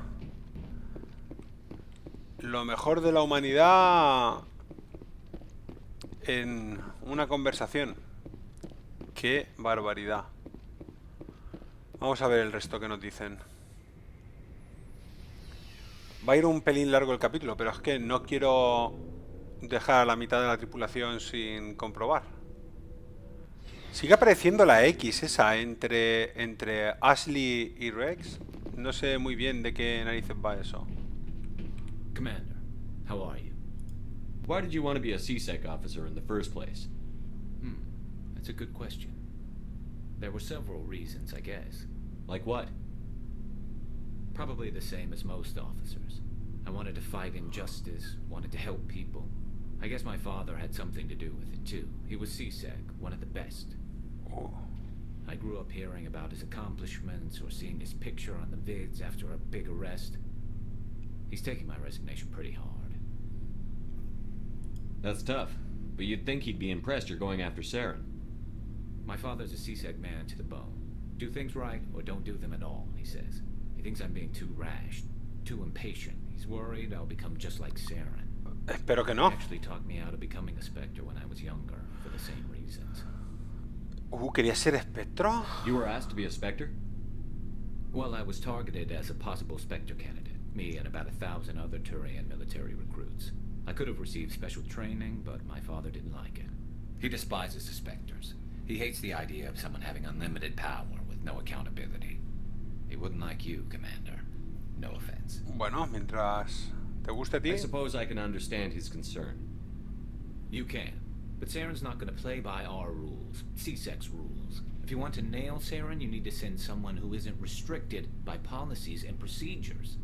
[SPEAKER 1] Lo mejor de la humanidad en una conversación. Qué barbaridad. Vamos a ver el resto que nos dicen. Va a ir un pelín largo el capítulo, pero es que no quiero dejar a la mitad de la tripulación sin comprobar. Sigue apareciendo la X esa entre Ashley y Rex. No sé muy bien de qué narices va eso.
[SPEAKER 4] Commander, how are you? Why did you want to be a CSEC officer in the first place?
[SPEAKER 16] That's a good question. There were several reasons, I guess.
[SPEAKER 4] Like what?
[SPEAKER 16] Probably the same as most officers. I wanted to fight injustice, wanted to help people. I guess my father had something to do with it too. He was CSEC, one of the best.
[SPEAKER 1] Oh.
[SPEAKER 16] I grew up hearing about his accomplishments or seeing his picture on the vids after a big arrest. He's taking my resignation pretty hard.
[SPEAKER 4] That's tough, but you'd think he'd be impressed you're going after Saren.
[SPEAKER 16] My father's a CSEC man to the bone. Do things right or don't do them at all, he says. He thinks I'm being too rash, too impatient. He's worried I'll become just like Saren.
[SPEAKER 1] Espero que no.
[SPEAKER 16] He actually talked me out of becoming a Spectre when I was younger, for the same reasons.
[SPEAKER 1] ¿Quería ser espectro?
[SPEAKER 4] You were asked to be a Spectre?
[SPEAKER 16] Well, I was targeted as a possible Spectre candidate. Me and about 1,000 other Turian military recruits. I could have received special training, but my father didn't like it. He despises the Spectres. He hates the idea of someone having unlimited power with no accountability. He wouldn't like you, Commander. No offense.
[SPEAKER 1] Bueno, mientras te guste a ti.
[SPEAKER 4] I suppose I can understand his concern.
[SPEAKER 16] You can. But Saren's not going to play by our rules, CSEC's rules. If you want to nail Saren, you need to send someone who isn't restricted by policies and procedures.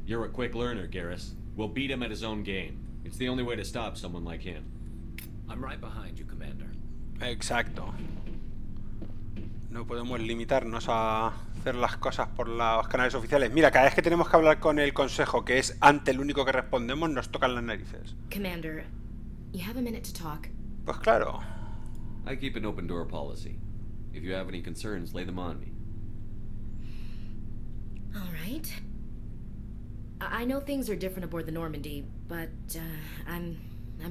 [SPEAKER 4] You're a quick learner, Garrus. We'll beat him at his own game. It's the only way to stop someone like him.
[SPEAKER 16] I'm right behind you, Commander.
[SPEAKER 1] Exacto. No podemos limitarnos a hacer las cosas por los canales oficiales. Mira, cada vez que tenemos que hablar con el consejo, que es ante el único que respondemos, nos tocan las narices.
[SPEAKER 9] Commander, you have a minute to talk?
[SPEAKER 1] Pues claro.
[SPEAKER 4] I keep an open door policy. If you have any concerns, lay them on me.
[SPEAKER 9] All right. I know things are different aboard the Normandy, but I'm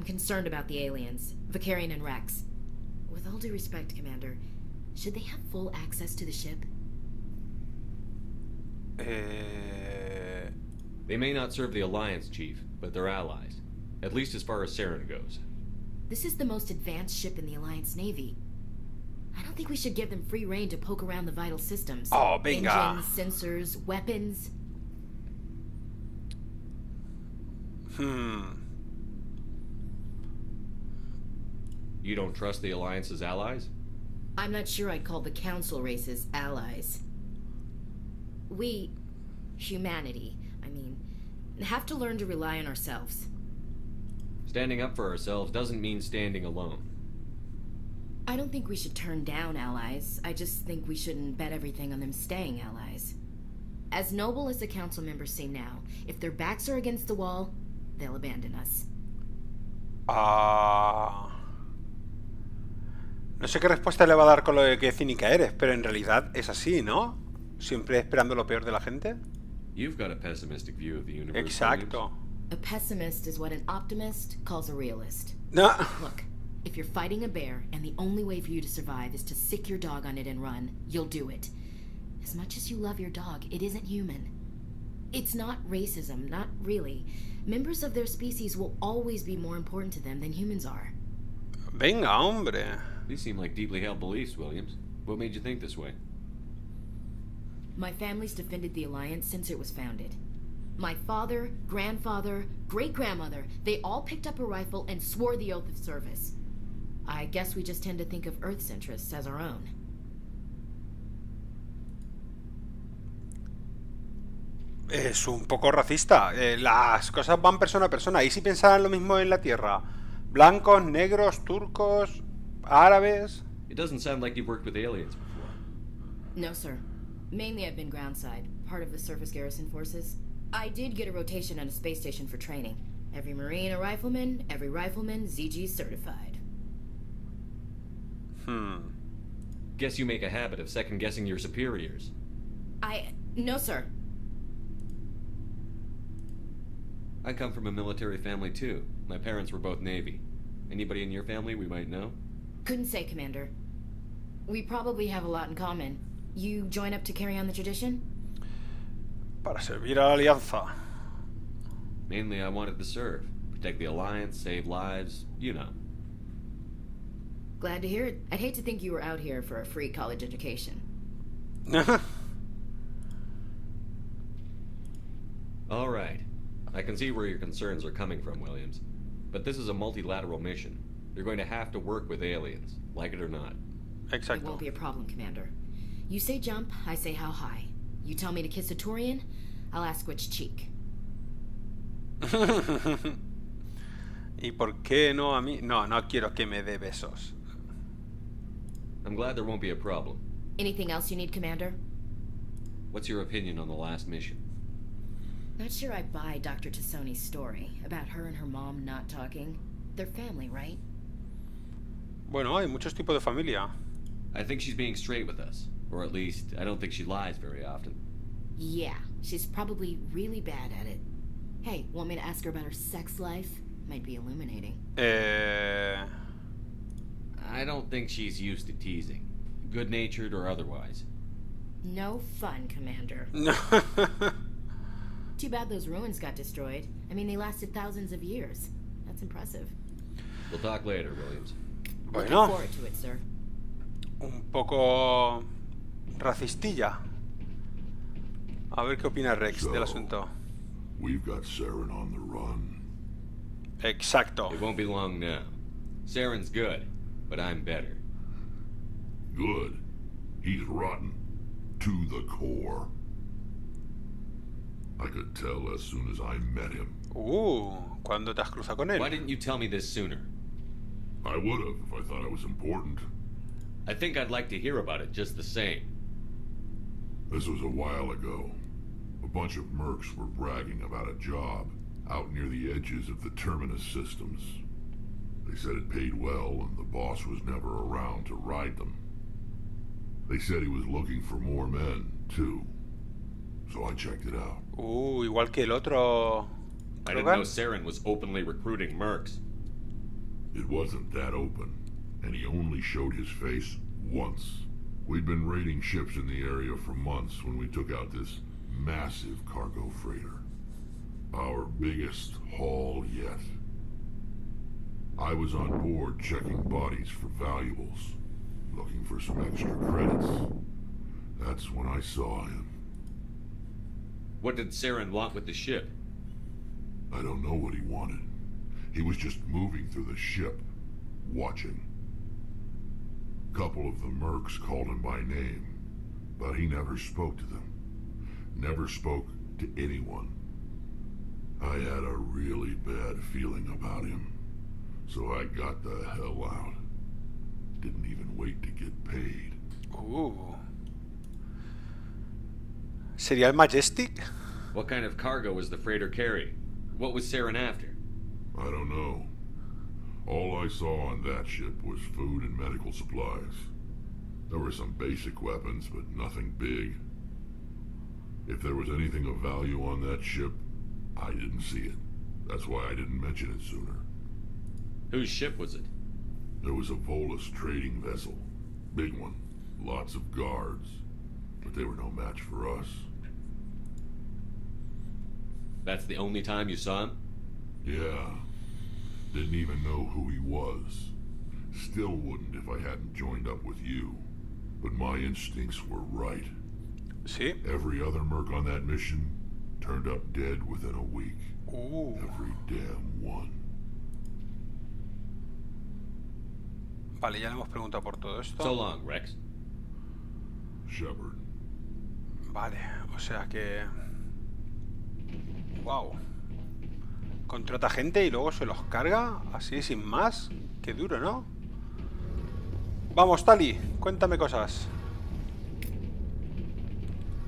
[SPEAKER 9] concerned about the aliens, Vicarian and Rex. With all due respect, Commander, should they have full access to the ship?
[SPEAKER 4] They may not serve the Alliance, Chief, but they're allies. At least as far as Saren goes.
[SPEAKER 9] This is the most advanced ship in the Alliance Navy. I don't think we should give them free rein to poke around the vital systems.
[SPEAKER 1] Oh, venga.
[SPEAKER 9] Engines, sensors, weapons.
[SPEAKER 4] You don't trust the Alliance's allies?
[SPEAKER 9] I'm not sure I'd call the Council races allies. We, humanity, have to learn to rely on ourselves.
[SPEAKER 4] Standing up for ourselves doesn't mean standing alone.
[SPEAKER 9] I don't think we should turn down allies. I just think we shouldn't bet everything on them staying allies. As noble as the Council members seem now, if their backs are against the wall, they'll abandon us.
[SPEAKER 1] No sé qué respuesta le va a dar con lo de que cínica eres, pero en realidad es así, ¿no? Siempre esperando lo peor de la gente.
[SPEAKER 4] You've got a pessimistic view of the universe.
[SPEAKER 1] Exacto.
[SPEAKER 9] A pessimist is what an optimist calls a realist.
[SPEAKER 1] No.
[SPEAKER 9] Look, if you're fighting a bear and the only way for you to survive is to sick your dog on it and run, you'll do it. As much as you love your dog, it isn't human. It's not racism, not really. Members of their species will always be more important to them than humans are.
[SPEAKER 1] Venga, hombre.
[SPEAKER 4] These seem like deeply held beliefs, Williams. What made you think this way?
[SPEAKER 9] My family's defended the Alliance since it was founded. My father, grandfather, great-grandmother, they all picked up a rifle and swore the oath of service. I guess we just tend to think of Earth's interests as our own.
[SPEAKER 1] Es un poco racista. Las cosas van persona a persona. ¿Y si pensaran lo mismo en la Tierra? Blancos, negros, turcos, árabes.
[SPEAKER 4] It doesn't sound like you've worked with aliens before.
[SPEAKER 9] No, sir. Mainly I've been groundside, part of the surface garrison forces. I did get a rotation on a space station for training. Every Marine a rifleman, every rifleman ZG certified.
[SPEAKER 4] Guess you make a habit of second-guessing your superiors.
[SPEAKER 9] No, sir.
[SPEAKER 4] I come from a military family, too. My parents were both Navy. Anybody in your family we might know?
[SPEAKER 9] Couldn't say, Commander. We probably have a lot in common. You join up to carry on the tradition?
[SPEAKER 1] Para servir a la Alianza.
[SPEAKER 4] Mainly I wanted to serve. Protect the Alliance, save lives, you know.
[SPEAKER 9] Glad to hear it. I'd hate to think you were out here for a free college education.
[SPEAKER 4] All right. I can see where your concerns are coming from, Williams. But this is a multilateral mission. You're going to have to work with aliens, like it or not.
[SPEAKER 9] It won't be a problem, Commander. You say jump, I say how high. You tell me to kiss a Turian, I'll ask which cheek.
[SPEAKER 1] ¿Y por qué no a mí? No, no quiero que me dé besos.
[SPEAKER 4] I'm glad there won't be a problem.
[SPEAKER 9] Anything else you need, Commander?
[SPEAKER 4] What's your opinion on the last mission?
[SPEAKER 9] Not sure I buy Dr. Tassoni's story about her and her mom not talking. They're family, right?
[SPEAKER 1] Bueno, hay muchos tipos de familia.
[SPEAKER 4] I think she's being straight with us. Or at least, I don't think she lies very often.
[SPEAKER 9] Yeah, she's probably really bad at it. Hey, want me to ask her about her sex life? Might be illuminating.
[SPEAKER 4] I don't think she's used to teasing. Good-natured or otherwise.
[SPEAKER 9] No fun, Commander. Too bad those ruins got destroyed. I mean, they lasted thousands of years. That's impressive.
[SPEAKER 4] We'll talk later, Williams.
[SPEAKER 9] Looking
[SPEAKER 1] Bueno,
[SPEAKER 9] forward to it, sir.
[SPEAKER 1] un poco racistilla. A ver qué opina Rex del asunto.
[SPEAKER 6] We've got Saren on the run.
[SPEAKER 1] Exacto.
[SPEAKER 4] It won't be long now. Saren's good, but I'm better.
[SPEAKER 6] Good. He's rotten. To the core. I could tell as soon as I met him.
[SPEAKER 1] ¿Cuándo te has cruzado con él?
[SPEAKER 4] Why didn't you tell me this sooner?
[SPEAKER 6] I would have if I thought I was important.
[SPEAKER 4] I think I'd like to hear about it just the same.
[SPEAKER 6] This was a while ago. A bunch of mercs were bragging about a job out near the edges of the Terminus systems. They said it paid well and the boss was never around to ride them. They said he was looking for more men, too. So I checked it out.
[SPEAKER 1] Igual que el otro.
[SPEAKER 4] I didn't know Saren was openly recruiting mercs.
[SPEAKER 6] It wasn't that open, and he only showed his face once. We'd been raiding ships in the area for months when we took out this massive cargo freighter. Our biggest haul yet. I was on board checking bodies for valuables, looking for some extra credits. That's when I saw him.
[SPEAKER 4] What did Saren want with the ship?
[SPEAKER 6] I don't know what he wanted. He was just moving through the ship, watching. A couple of the mercs called him by name, but he never spoke to them. Never spoke to anyone. I had a really bad feeling about him, so I got the hell out. Didn't even wait to get paid.
[SPEAKER 1] ¿Sería el Majestic?
[SPEAKER 4] What kind of cargo was the freighter carrying? What was Saren after?
[SPEAKER 6] I don't know. All I saw on that ship was food and medical supplies. There were some basic weapons, but nothing big. If there was anything of value on that ship, I didn't see it. That's why I didn't mention it sooner.
[SPEAKER 4] Whose ship was it?
[SPEAKER 6] There was a Volus trading vessel. Big one. Lots of guards. But they were no match for us.
[SPEAKER 4] That's the only time you saw him?
[SPEAKER 6] Yeah. Didn't even know who he was. Still wouldn't if I hadn't joined up with you. But my instincts were right.
[SPEAKER 1] Sí.
[SPEAKER 6] Every other merc on that mission turned up dead within a week. Every damn one.
[SPEAKER 1] Vale, ya le hemos preguntado por todo esto.
[SPEAKER 4] So long, Rex.
[SPEAKER 6] Shepard.
[SPEAKER 1] Vale, o sea que... Wow. Contrata gente y luego se los carga así sin más. Qué duro, ¿no? Vamos, Tali, cuéntame cosas.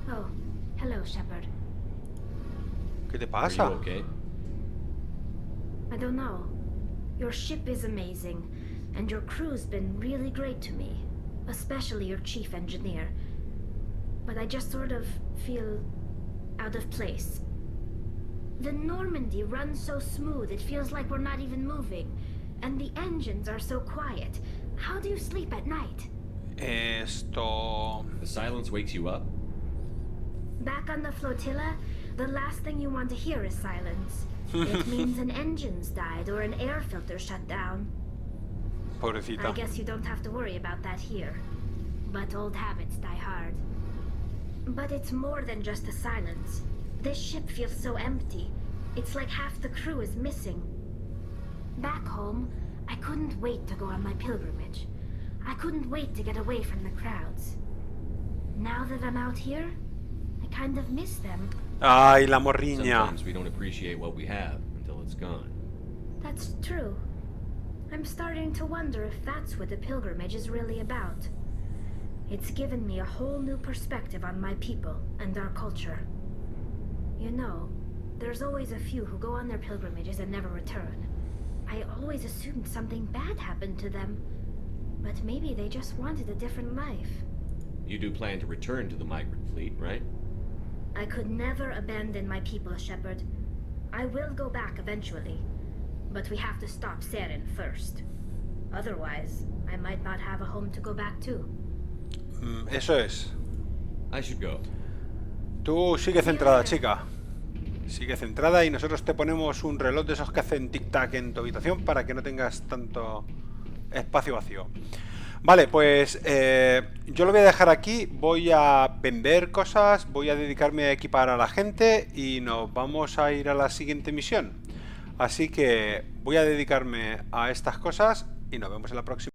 [SPEAKER 2] Oh, hello, Shepard.
[SPEAKER 1] ¿Qué te pasa?
[SPEAKER 4] Are you okay?
[SPEAKER 2] I don't know. Your ship is amazing, and your crew's been really great to me, especially your chief engineer. But I just sort of feel out of place. The Normandy runs so smooth it feels like we're not even moving, and the engines are so quiet. How do you sleep at night?
[SPEAKER 1] Esto...
[SPEAKER 4] The silence wakes you up?
[SPEAKER 2] Back on the flotilla, the last thing you want to hear is silence. It means an engine's died or an air filter shut down.
[SPEAKER 1] Pobrecita.
[SPEAKER 2] I guess you don't have to worry about that here. But old habits die hard. But it's more than just the silence. This ship feels so empty. It's like half the crew is missing. Back home, I couldn't wait to go on my pilgrimage. I couldn't wait to get away from the crowds. Now that I'm out here, I kind of miss them.
[SPEAKER 1] Ay, la morriña.
[SPEAKER 4] Sometimes we don't appreciate what we have until it's gone.
[SPEAKER 2] That's true. I'm starting to wonder if that's what the pilgrimage is really about. It's given me a whole new perspective on my people and our culture. You know, there's always a few who go on their pilgrimages and never return. I always assumed something bad happened to them, but maybe they just wanted a different life.
[SPEAKER 4] You do plan to return to the migrant fleet, right?
[SPEAKER 2] I could never abandon my people, Shepard. I will go back eventually, but we have to stop Saren first. Otherwise, I might not have a home to go back to.
[SPEAKER 1] Eso es.
[SPEAKER 4] I should go.
[SPEAKER 1] Tú sigue centrada, chica. Sigue centrada y nosotros te ponemos un reloj de esos que hacen tic-tac en tu habitación para que no tengas tanto espacio vacío. Vale, pues yo lo voy a dejar aquí. Voy a vender cosas, voy a dedicarme a equipar a la gente y nos vamos a ir a la siguiente misión. Así que voy a dedicarme a estas cosas y nos vemos en la próxima.